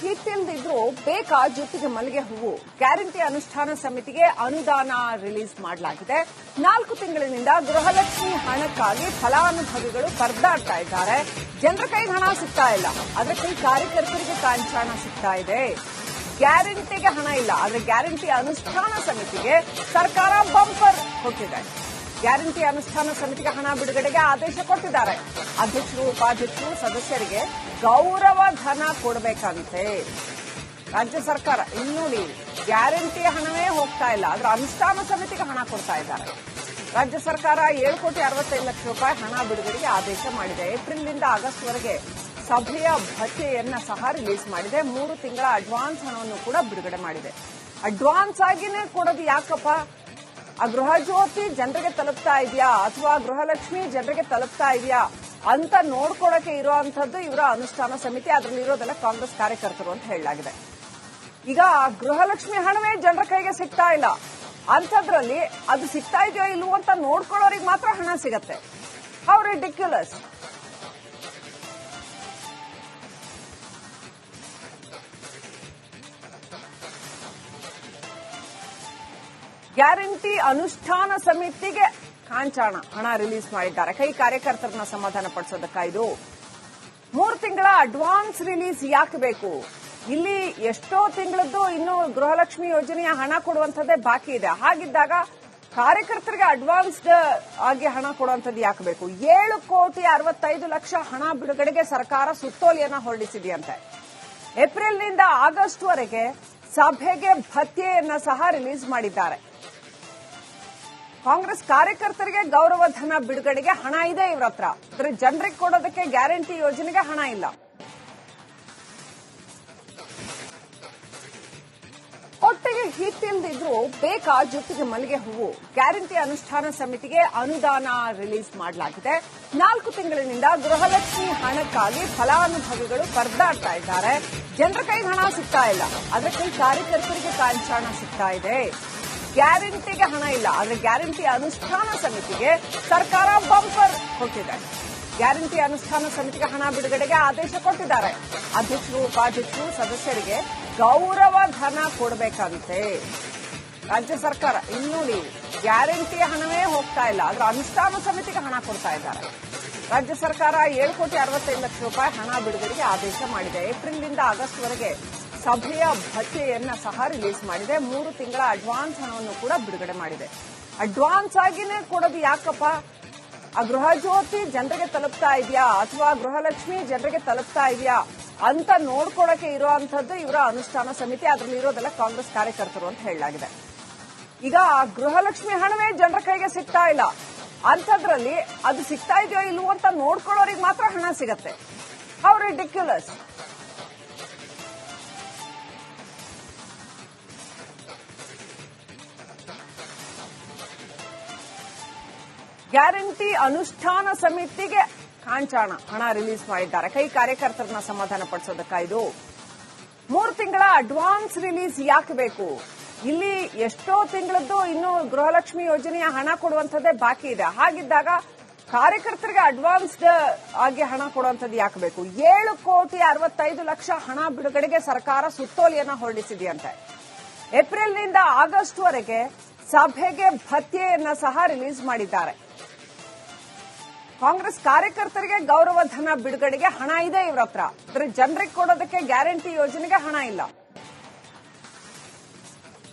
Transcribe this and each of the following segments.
ಹಿಟ್ಟಿಲ್ದಿದ್ರು ಬೇಕಾ ಜೊತೆಗೆ ಮಲ್ಲಿಗೆ ಹೂವು ಗ್ಯಾರಂಟಿ ಅನುಷ್ಠಾನ ಸಮಿತಿಗೆ ಅನುದಾನ ರಿಲೀಸ್ ಮಾಡಲಾಗಿದೆ. 4 ತಿಂಗಳಿನಿಂದ ಗೃಹಲಕ್ಷ್ಮಿ ಹಣಕ್ಕಾಗಿ ಫಲಾನುಭವಿಗಳು ಪರದಾಡ್ತಾ ಇದ್ದಾರೆ. ಜನರ ಕೈಗೆ ಹಣ ಸಿಗ್ತಾ ಇಲ್ಲ, ಆದ್ರೆ ಕೈ ಕಾರ್ಯಕರ್ತರಿಗೆ ಕಾಂಚಾಣ ಸಿಗ್ತಾ ಇದೆ. ಗ್ಯಾರಂಟಿಗೆ ಹಣ ಇಲ್ಲ, ಆದ್ರೆ ಗ್ಯಾರಂಟಿ ಅನುಷ್ಠಾನ ಸಮಿತಿಗೆ ಸರ್ಕಾರ ಬಂಪರ್ ಕೊಟ್ಟಿದೆ. ಗ್ಯಾರಂಟಿ ಅನುಷ್ಠಾನ ಸಮಿತಿಗೆ ಹಣ ಬಿಡುಗಡೆಗೆ ಆದೇಶ ಕೊಟ್ಟಿದ್ದಾರೆ. ಅಧ್ಯಕ್ಷರು, ಉಪಾಧ್ಯಕ್ಷರು, ಸದಸ್ಯರಿಗೆ ಗೌರವ ಧನ ಕೊಡಬೇಕಂತೆ ರಾಜ್ಯ ಸರ್ಕಾರ. ಇನ್ನೋಡಿ, ಗ್ಯಾರಂಟಿ ಹಣವೇ ಹೋಗ್ತಾ ಇಲ್ಲ, ಆದ್ರೆ ಅನುಷ್ಠಾನ ಸಮಿತಿಗೆ ಹಣ ಕೊಡ್ತಾ ಇದ್ದಾರೆ. ರಾಜ್ಯ ಸರ್ಕಾರ 7,65,00,000 ಹಣ ಬಿಡುಗಡೆಗೆ ಆದೇಶ ಮಾಡಿದೆ. ಏಪ್ರಿಲ್ನಿಂದ ಆಗಸ್ಟ್ವರೆಗೆ ಸಭೆಯ ಭತ್ಯೆಯನ್ನ ಸಹ ರಿಲೀಸ್ ಮಾಡಿದೆ. 3 ತಿಂಗಳ ಅಡ್ವಾನ್ಸ್ ಹಣವನ್ನು ಕೂಡ ಬಿಡುಗಡೆ ಮಾಡಿದೆ. ಅಡ್ವಾನ್ಸ್ ಆಗಿನೇ ಕೊಡೋದು ಯಾಕಪ್ಪ? ಆ ಗೃಹ ಜ್ಯೋತಿ ಜನರಿಗೆ ತಲುಪ್ತಾ ಇದೆಯಾ ಅಥವಾ ಗೃಹಲಕ್ಷ್ಮಿ ಜನರಿಗೆ ತಲುಪ್ತಾ ಇದೆಯಾ ಅಂತ ನೋಡ್ಕೊಳಕ್ಕೆ ಇರುವಂತದ್ದು ಇವರ ಅನುಷ್ಠಾನ ಸಮಿತಿ. ಅದರಲ್ಲಿ ಇರೋದೆಲ್ಲ ಕಾಂಗ್ರೆಸ್ ಕಾರ್ಯಕರ್ತರು ಅಂತ ಹೇಳಲಾಗಿದೆ. ಈಗ ಗೃಹಲಕ್ಷ್ಮಿ ಹಣವೇ ಜನರ ಕೈಗೆ ಸಿಗ್ತಾ ಇಲ್ಲ, ಅಂಥದ್ರಲ್ಲಿ ಅದು ಸಿಗ್ತಾ ಇದೆಯೋ ಇಲ್ವೋ ಅಂತ ನೋಡ್ಕೊಳ್ಳೋರಿಗೆ ಮಾತ್ರ ಹಣ ಸಿಗತ್ತೆ. How ridiculous. ಗ್ಯಾರಂಟಿ ಅನುಷ್ಠಾನ ಸಮಿತಿಗೆ ಕಾಂಚಾಣ ಹಣ ರಿಲೀಸ್ ಮಾಡಿದ್ದಾರೆ. ಕೈ ಕಾರ್ಯಕರ್ತರನ್ನ ಸಮಾಧಾನ ಪಡಿಸೋದಕ್ಕಾಯ್ದು 3 ತಿಂಗಳ ಅಡ್ವಾನ್ಸ್ ರಿಲೀಸ್ ಯಾಕೆ ಬೇಕು? ಇಲ್ಲಿ ಎಷ್ಟೋ ತಿಂಗಳದ್ದು ಇನ್ನು ಗೃಹಲಕ್ಷ್ಮಿ ಯೋಜನೆಯ ಹಣ ಕೊಡುವಂತದ್ದೇ ಬಾಕಿ ಇದೆ. ಹಾಗಿದ್ದಾಗ ಕಾರ್ಯಕರ್ತರಿಗೆ ಅಡ್ವಾನ್ಸ್ಡ್ ಆಗಿ ಹಣ ಕೊಡುವಂತದ್ದು ಯಾಕೆ ಬೇಕು? 7,65,00,000 ಹಣ ಬಿಡುಗಡೆಗೆ ಸರ್ಕಾರ ಸುತ್ತೋಲೆಯನ್ನ ಹೊರಡಿಸಿದೆಯಂತೆ. ಏಪ್ರಿಲ್ನಿಂದ ಆಗಸ್ಟ್ವರೆಗೆ ಸಭೆಗೆ ಭತ್ಯೆಯನ್ನ ಸಹ ರಿಲೀಸ್ ಮಾಡಿದ್ದಾರೆ. ಕಾಂಗ್ರೆಸ್ ಕಾರ್ಯಕರ್ತರಿಗೆ ಗೌರವ ಧನ ಬಿಡುಗಡೆಗೆ ಹಣ ಇದೆ ಇವರ ಹತ್ರ, ಆದರೆ ಜನರಿಗೆ ಕೊಡೋದಕ್ಕೆ ಗ್ಯಾರಂಟಿ ಯೋಜನೆಗೆ ಹಣ ಇಲ್ಲ. ಒಟ್ಟಿಗೆ ಹಿಟ್ಟಿಲ್ದಿದ್ರು ಬೇಕಾ ಜೊತೆಗೆ ಮಲ್ಲಿಗೆ ಹೂವು ಗ್ಯಾರಂಟಿ ಅನುಷ್ಠಾನ ಸಮಿತಿಗೆ ಅನುದಾನ ರಿಲೀಸ್ ಮಾಡಲಾಗಿದೆ. 4 ತಿಂಗಳಿನಿಂದ ಗೃಹಲಕ್ಷ್ಮಿ ಹಣಕ್ಕಾಗಿ ಫಲಾನುಭವಿಗಳು ಪರದಾಡ್ತಾ ಇದ್ದಾರೆ. ಜನರ ಕೈಗೆ ಹಣ ಸಿಗ್ತಾ ಇಲ್ಲ, ಆದ್ರೆ ಕೈ ಕಾರ್ಯಕರ್ತರಿಗೆ ಕಾಂಚಾಣ ಸಿಗ್ತಾ ಇದೆ. ಗ್ಯಾರಂಟಿಗೆ ಹಣ ಇಲ್ಲ, ಆದ್ರೆ ಗ್ಯಾರಂಟಿ ಅನುಷ್ಠಾನ ಸಮಿತಿಗೆ ಸರ್ಕಾರ ಬಂಪರ್ ಕೊಟ್ಟಿದೆ. ಗ್ಯಾರಂಟಿ ಅನುಷ್ಠಾನ ಸಮಿತಿಗೆ ಹಣ ಬಿಡುಗಡೆಗೆ ಆದೇಶ ಕೊಟ್ಟಿದ್ದಾರೆ. ಅಧ್ಯಕ್ಷರು, ಉಪಾಧ್ಯಕ್ಷರು, ಸದಸ್ಯರಿಗೆ ಗೌರವ ಧನ ಕೊಡಬೇಕಂತೆ ರಾಜ್ಯ ಸರ್ಕಾರ. ಇನ್ನೋಡಿ, ಗ್ಯಾರಂಟಿ ಹಣವೇ ಹೋಗ್ತಾ ಇಲ್ಲ, ಆದ್ರೆ ಅನುಷ್ಠಾನ ಸಮಿತಿಗೆ ಹಣ ಕೊಡ್ತಾ ಇದ್ದಾರೆ. ರಾಜ್ಯ ಸರ್ಕಾರ 7,65,00,000 ಹಣ ಬಿಡುಗಡೆಗೆ ಆದೇಶ ಮಾಡಿದೆ. ಏಪ್ರಿಲ್ನಿಂದ ಆಗಸ್ಟ್ವರೆಗೆ ಸಭೆಯ ಭತ್ಯೆಯನ್ನ ಸಹ ರಿಲೀಸ್ ಮಾಡಿದೆ. 3 ತಿಂಗಳ ಅಡ್ವಾನ್ಸ್ ಹಣವನ್ನು ಕೂಡ ಬಿಡುಗಡೆ ಮಾಡಿದೆ. ಅಡ್ವಾನ್ಸ್ ಆಗಿನೇ ಕೊಡೋದು ಯಾಕಪ್ಪ? ಆ ಗೃಹ ಜ್ಯೋತಿ ಜನರಿಗೆ ತಲುಪ್ತಾ ಇದೆಯಾ ಅಥವಾ ಗೃಹಲಕ್ಷ್ಮಿ ಜನರಿಗೆ ತಲುಪ್ತಾ ಇದೆಯಾ ಅಂತ ನೋಡ್ಕೊಳಕ್ಕೆ ಇರುವಂತದ್ದು ಇವರ ಅನುಷ್ಠಾನ ಸಮಿತಿ. ಅದರಲ್ಲಿ ಇರೋದೆಲ್ಲ ಕಾಂಗ್ರೆಸ್ ಕಾರ್ಯಕರ್ತರು ಅಂತ ಹೇಳಲಾಗಿದೆ. ಈಗ ಗೃಹಲಕ್ಷ್ಮಿ ಹಣವೇ ಜನರ ಕೈಗೆ ಸಿಗ್ತಾ ಇಲ್ಲ, ಅಂಥದ್ರಲ್ಲಿ ಅದು ಸಿಗ್ತಾ ಇದೆಯೋ ಇಲ್ವೋ ಅಂತ ನೋಡ್ಕೊಳ್ಳೋರಿಗೆ ಮಾತ್ರ ಹಣ ಸಿಗತ್ತೆ. How ridiculous. ಗ್ಯಾರಂಟಿ ಅನುಷ್ಠಾನ ಸಮಿತಿಗೆ ಕಾಂಚಾಣ ಹಣ ರಿಲೀಸ್ ಮಾಡಿದ್ದಾರೆ. ಕೈ ಕಾರ್ಯಕರ್ತರನ್ನ ಸಮಾಧಾನ ಪಡಿಸೋದಕ್ಕಾಯ್ದು 3 ತಿಂಗಳ ಅಡ್ವಾನ್ಸ್ ರಿಲೀಸ್ ಯಾಕೆ ಬೇಕು? ಇಲ್ಲಿ ಎಷ್ಟೋ ತಿಂಗಳದ್ದು ಇನ್ನು ಗೃಹಲಕ್ಷ್ಮಿ ಯೋಜನೆಯ ಹಣ ಕೊಡುವಂತದ್ದೇ ಬಾಕಿ ಇದೆ. ಹಾಗಿದ್ದಾಗ ಕಾರ್ಯಕರ್ತರಿಗೆ ಅಡ್ವಾನ್ಸ್ಡ್ ಆಗಿ ಹಣ ಕೊಡುವಂತದ್ದು ಯಾಕೆ ಬೇಕು? 7,65,00,000 ಹಣ ಬಿಡುಗಡೆಗೆ ಸರ್ಕಾರ ಸುತ್ತೋಲೆಯನ್ನ ಹೊರಡಿಸಿದೆಯಂತೆ. ಏಪ್ರಿಲ್ನಿಂದ ಆಗಸ್ಟ್ವರೆಗೆ ಸಭೆಗೆ ಭತ್ಯೆಯನ್ನ ಸಹ ರಿಲೀಸ್ ಮಾಡಿದ್ದಾರೆ. ಕಾಂಗ್ರೆಸ್ ಕಾರ್ಯಕರ್ತರಿಗೆ ಗೌರವ ಧನ ಬಿಡುಗಡೆಗೆ ಹಣ ಇದೆ ಇವರ ಹತ್ರ, ಆದರೆ ಜನರಿಗೆ ಕೊಡೋದಕ್ಕೆ ಗ್ಯಾರಂಟಿ ಯೋಜನೆಗೆ ಹಣ ಇಲ್ಲ.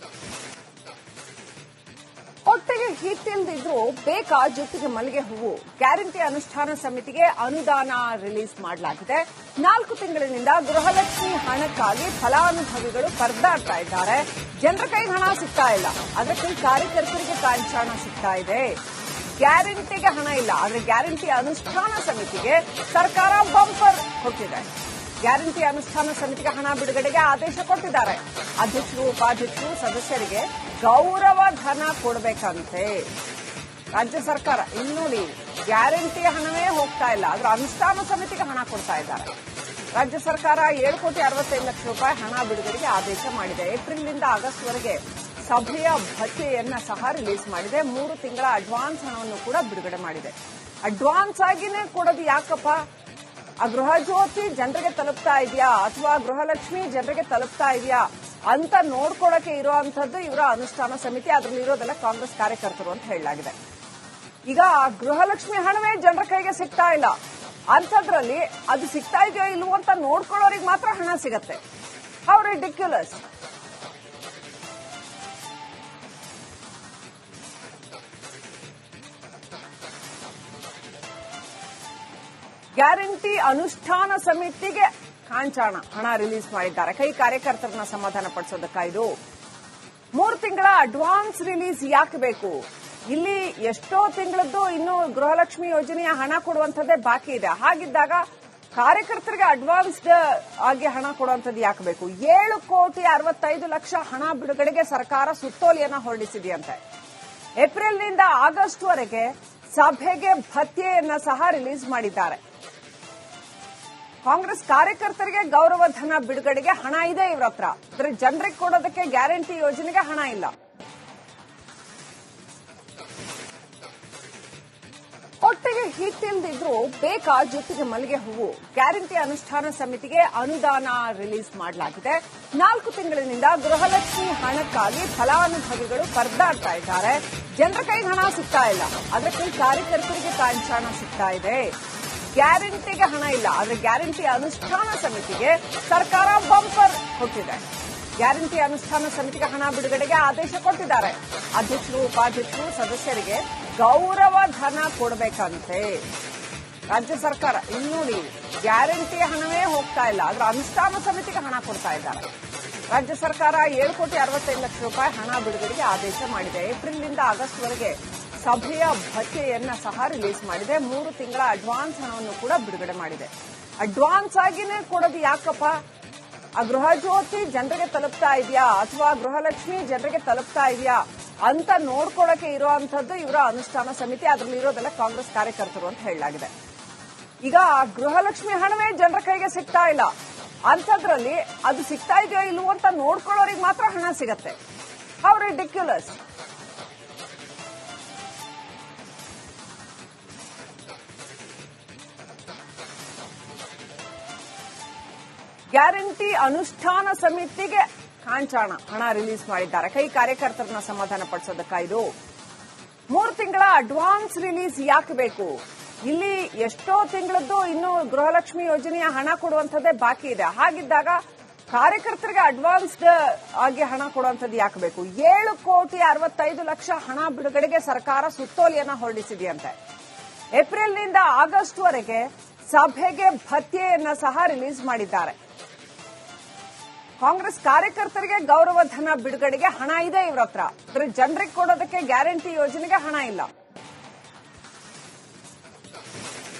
ಒಟ್ಟಿಗೆ ಹಿಟ್ಟಿಲ್ದಿದ್ರು ಬೇಕಾ ಜೊತೆಗೆ ಮಲ್ಲಿಗೆ ಹೂವು ಗ್ಯಾರಂಟಿ ಅನುಷ್ಠಾನ ಸಮಿತಿಗೆ ಅನುದಾನ ರಿಲೀಸ್ ಮಾಡಲಾಗಿದೆ. 4 ತಿಂಗಳಿನಿಂದ ಗೃಹಲಕ್ಷ್ಮಿ ಹಣಕ್ಕಾಗಿ ಫಲಾನುಭವಿಗಳು ಪರದಾಡ್ತಾ ಇದ್ದಾರೆ. ಜನರ ಕೈಗೆ ಹಣ ಸಿಗ್ತಾ ಇಲ್ಲ, ಆದ್ರೆ ಕೈ ಕಾರ್ಯಕರ್ತರಿಗೆ ಕಾಂಚಾಣ ಸಿಗ್ತಾ ಇದೆ. ಗ್ಯಾರಂಟಿಗೆ ಹಣ ಇಲ್ಲ, ಆದ್ರೆ ಗ್ಯಾರಂಟಿ ಅನುಷ್ಠಾನ ಸಮಿತಿಗೆ ಸರ್ಕಾರ ಬಂಪರ್ ಕೊಟ್ಟಿದೆ. ಗ್ಯಾರಂಟಿ ಅನುಷ್ಠಾನ ಸಮಿತಿಗೆ ಹಣ ಬಿಡುಗಡೆಗೆ ಆದೇಶ ಕೊಟ್ಟಿದ್ದಾರೆ. ಅಧ್ಯಕ್ಷರು, ಉಪಾಧ್ಯಕ್ಷರು, ಸದಸ್ಯರಿಗೆ ಗೌರವ ಧನ ಕೊಡಬೇಕಂತೆ ರಾಜ್ಯ ಸರ್ಕಾರ. ಇನ್ನೋಡಿ, ಗ್ಯಾರಂಟಿ ಹಣವೇ ಹೋಗ್ತಾ ಇಲ್ಲ, ಆದ್ರೆ ಅನುಷ್ಠಾನ ಸಮಿತಿಗೆ ಹಣ ಕೊಡ್ತಾ ಇದ್ದಾರೆ. ರಾಜ್ಯ ಸರ್ಕಾರ 7,65,00,000 ಹಣ ಬಿಡುಗಡೆಗೆ ಆದೇಶ ಮಾಡಿದೆ. ಏಪ್ರಿಲ್ನಿಂದ ಆಗಸ್ಟ್ವರೆಗೆ ಸಭೆಯ ಭತ್ಯೆಯನ್ನ ಸಹ ರಿಲೀಸ್ ಮಾಡಿದೆ. 3 ತಿಂಗಳ ಅಡ್ವಾನ್ಸ್ ಹಣವನ್ನು ಕೂಡ ಬಿಡುಗಡೆ ಮಾಡಿದೆ. ಅಡ್ವಾನ್ಸ್ ಆಗಿನೇ ಕೊಡೋದು ಯಾಕಪ್ಪ? ಆ ಗೃಹ ಜ್ಯೋತಿ ಜನರಿಗೆ ತಲುಪ್ತಾ ಇದೆಯಾ ಅಥವಾ ಗೃಹಲಕ್ಷ್ಮಿ ಜನರಿಗೆ ತಲುಪ್ತಾ ಇದೆಯಾ ಅಂತ ನೋಡ್ಕೊಳ್ಳಕ್ಕೆ ಇರುವಂತದ್ದು ಇವರ ಅನುಷ್ಠಾನ ಸಮಿತಿ. ಅದರಲ್ಲಿ ಇರೋದೆಲ್ಲ ಕಾಂಗ್ರೆಸ್ ಕಾರ್ಯಕರ್ತರು ಅಂತ ಹೇಳಲಾಗಿದೆ. ಈಗ ಗೃಹಲಕ್ಷ್ಮಿ ಹಣವೇ ಜನರ ಕೈಗೆ ಸಿಗ್ತಾ ಇಲ್ಲ ಅಂಥದ್ರಲ್ಲಿ ಅದು ಸಿಗ್ತಾ ಇದೆಯೋ ಇಲ್ವೋ ಅಂತ ನೋಡ್ಕೊಳ್ಳೋರಿಗೆ ಮಾತ್ರ ಹಣ ಸಿಗತ್ತೆ. How ridiculous. ಗ್ಯಾರಂಟಿ ಅನುಷ್ಠಾನ ಸಮಿತಿಗೆ ಕಾಂಚಾಣ ಹಣ ರಿಲೀಸ್ ಮಾಡಿದ್ದಾರೆ. ಕೈ ಕಾರ್ಯಕರ್ತರನ್ನ ಸಮಾಧಾನ ಪಡಿಸೋದಕ್ಕಾಯ್ದು 3 ತಿಂಗಳ ಅಡ್ವಾನ್ಸ್ ರಿಲೀಸ್ ಯಾಕೆ ಬೇಕು? ಇಲ್ಲಿ ಎಷ್ಟೋ ತಿಂಗಳದ್ದು ಇನ್ನು ಗೃಹಲಕ್ಷ್ಮಿ ಯೋಜನೆಯ ಹಣ ಕೊಡುವಂತದ್ದೇ ಬಾಕಿ ಇದೆ. ಹಾಗಿದ್ದಾಗ ಕಾರ್ಯಕರ್ತರಿಗೆ ಅಡ್ವಾನ್ಸ್ಡ್ ಆಗಿ ಹಣ ಕೊಡುವಂತದ್ದು ಯಾಕೆ ಬೇಕು? 7,65,00,000 ಹಣ ಬಿಡುಗಡೆಗೆ ಸರ್ಕಾರ ಸುತ್ತೋಲೆಯನ್ನ ಹೊರಡಿಸಿದೆಯಂತೆ. ಏಪ್ರಿಲ್ನಿಂದ ಆಗಸ್ಟ್ ವರೆಗೆ ಸಭೆಗೆ ಭತ್ಯೆಯನ್ನ ಸಹ ರಿಲೀಸ್ ಮಾಡಿದ್ದಾರೆ. ಕಾಂಗ್ರೆಸ್ ಕಾರ್ಯಕರ್ತರಿಗೆ ಗೌರವ ಧನ ಬಿಡುಗಡೆಗೆ ಹಣ ಇದೆ ಇವರ ಹತ್ರ, ಆದರೆ ಜನರಿಗೆ ಕೊಡೋದಕ್ಕೆ ಗ್ಯಾರಂಟಿ ಯೋಜನೆಗೆ ಹಣ ಇಲ್ಲ. ಒಟ್ಟಿಗೆ ಹಿಟ್ಟಿಲ್ದಿದ್ರು ಬೇಕಾ ಜೊತೆಗೆ ಮಲ್ಲಿಗೆ ಹೂವು? ಗ್ಯಾರಂಟಿ ಅನುಷ್ಠಾನ ಸಮಿತಿಗೆ ಅನುದಾನ ರಿಲೀಸ್ ಮಾಡಲಾಗಿದೆ. 4 ತಿಂಗಳಿನಿಂದ ಗೃಹಲಕ್ಷ್ಮಿ ಹಣಕ್ಕಾಗಿ ಫಲಾನುಭವಿಗಳು ಪರದಾಡ್ತಾ ಇದ್ದಾರೆ. ಜನರ ಕೈಗೆ ಹಣ ಸಿಗ್ತಾ ಇಲ್ಲ, ಅದಕ್ಕೆ ಕಾರ್ಯಕರ್ತರಿಗೆ ಕಾಂಚಾಣ ಸಿಗ್ತಾ ಇದೆ. ಗ್ಯಾರಂಟಿಗೆ ಹಣ ಇಲ್ಲ, ಆದರೆ ಗ್ಯಾರಂಟಿ ಅನುಷ್ಠಾನ ಸಮಿತಿಗೆ ಸರ್ಕಾರ ಬಂಪರ್ ಕೊಟ್ಟಿದೆ. ಗ್ಯಾರಂಟಿ ಅನುಷ್ಠಾನ ಸಮಿತಿಗೆ ಹಣ ಬಿಡುಗಡೆಗೆ ಆದೇಶ ಕೊಟ್ಟಿದ್ದಾರೆ. ಅಧ್ಯಕ್ಷರು, ಉಪಾಧ್ಯಕ್ಷರು, ಸದಸ್ಯರಿಗೆ ಗೌರವ ಧನ ಕೊಡಬೇಕಂತೆ ರಾಜ್ಯ ಸರ್ಕಾರ. ಇಲ್ಲಿ ನೋಡಿ, ಗ್ಯಾರಂಟಿ ಹಣವೇ ಹೋಗ್ತಾ ಇಲ್ಲ, ಆದ್ರೆ ಅನುಷ್ಠಾನ ಸಮಿತಿಗೆ ಹಣ ಕೊಡ್ತಾ ಇದ್ದಾರೆ. ರಾಜ್ಯ ಸರ್ಕಾರ 7,65,00,000 ರೂಪಾಯಿ ಹಣ ಬಿಡುಗಡೆಗೆ ಆದೇಶ ಮಾಡಿದೆ. ಏಪ್ರಿಲ್ನಿಂದ ಆಗಸ್ಟ್ ವರೆಗೆ ಸಭೆಯ ಭತ್ಯೆಯನ್ನ ಸಹ ರಿಲೀಸ್ ಮಾಡಿದೆ. 3 ತಿಂಗಳ ಅಡ್ವಾನ್ಸ್ ಹಣವನ್ನು ಕೂಡ ಬಿಡುಗಡೆ ಮಾಡಿದೆ. ಅಡ್ವಾನ್ಸ್ ಆಗಿನೇ ಕೊಡೋದು ಯಾಕಪ್ಪ? ಆ ಗೃಹ ಜ್ಯೋತಿ ಜನರಿಗೆ ತಲುಪ್ತಾ ಇದೆಯಾ ಅಥವಾ ಗೃಹಲಕ್ಷ್ಮಿ ಜನರಿಗೆ ತಲುಪ್ತಾ ಇದೆಯಾ ಅಂತ ನೋಡ್ಕೊಳ್ಳಕ್ಕೆ ಇರುವಂತದ್ದು ಇವರ ಅನುಷ್ಠಾನ ಸಮಿತಿ. ಅದರಲ್ಲಿ ಇರೋದೆಲ್ಲ ಕಾಂಗ್ರೆಸ್ ಕಾರ್ಯಕರ್ತರು ಅಂತ ಹೇಳಲಾಗಿದೆ. ಈಗ ಗೃಹಲಕ್ಷ್ಮಿ ಹಣವೇ ಜನರ ಕೈಗೆ ಸಿಗ್ತಾ ಇಲ್ಲ ಅಂಥದ್ರಲ್ಲಿ ಅದು ಸಿಗ್ತಾ ಇದೆಯೋ ಇಲ್ವೋ ಅಂತ ನೋಡ್ಕೊಳ್ಳೋರಿಗೆ ಮಾತ್ರ ಹಣ ಸಿಗತ್ತೆ. How ridiculous. ಗ್ಯಾರಂಟಿ ಅನುಷ್ಠಾನ ಸಮಿತಿಗೆ ಕಾಂಚಾಣ ಹಣ ರಿಲೀಸ್ ಮಾಡಿದ್ದಾರೆ. ಕೈ ಕಾರ್ಯಕರ್ತರನ್ನ ಸಮಾಧಾನ ಪಡಿಸೋದಕ್ಕಾಯ್ದು 3 ತಿಂಗಳ ಅಡ್ವಾನ್ಸ್ ರಿಲೀಸ್ ಯಾಕೆ ಬೇಕು? ಇಲ್ಲಿ ಎಷ್ಟೋ ತಿಂಗಳದ್ದು ಇನ್ನು ಗೃಹಲಕ್ಷ್ಮಿ ಯೋಜನೆಯ ಹಣ ಕೊಡುವಂತದ್ದೇ ಬಾಕಿ ಇದೆ. ಹಾಗಿದ್ದಾಗ ಕಾರ್ಯಕರ್ತರಿಗೆ ಅಡ್ವಾನ್ಸ್ಡ್ ಆಗಿ ಹಣ ಕೊಡುವಂತದ್ದು ಯಾಕೆ ಬೇಕು? 7,65,00,000 ಹಣ ಬಿಡುಗಡೆಗೆ ಸರ್ಕಾರ ಸುತ್ತೋಲೆಯನ್ನ ಹೊರಡಿಸಿದೆಯಂತೆ. ಏಪ್ರಿಲ್ನಿಂದ ಆಗಸ್ಟ್ ವರೆಗೆ ಸಭೆಗೆ ಭತ್ಯೆಯನ್ನ ಸಹ ರಿಲೀಸ್ ಮಾಡಿದ್ದಾರೆ. ಕಾಂಗ್ರೆಸ್ ಕಾರ್ಯಕರ್ತರಿಗೆ ಗೌರವ ಧನ ಬಿಡುಗಡೆಗೆ ಹಣ ಇದೆ ಇವರ ಹತ್ರ, ಆದರೆ ಜನರಿಗೆ ಕೊಡೋದಕ್ಕೆ ಗ್ಯಾರಂಟಿ ಯೋಜನೆಗೆ ಹಣ ಇಲ್ಲ.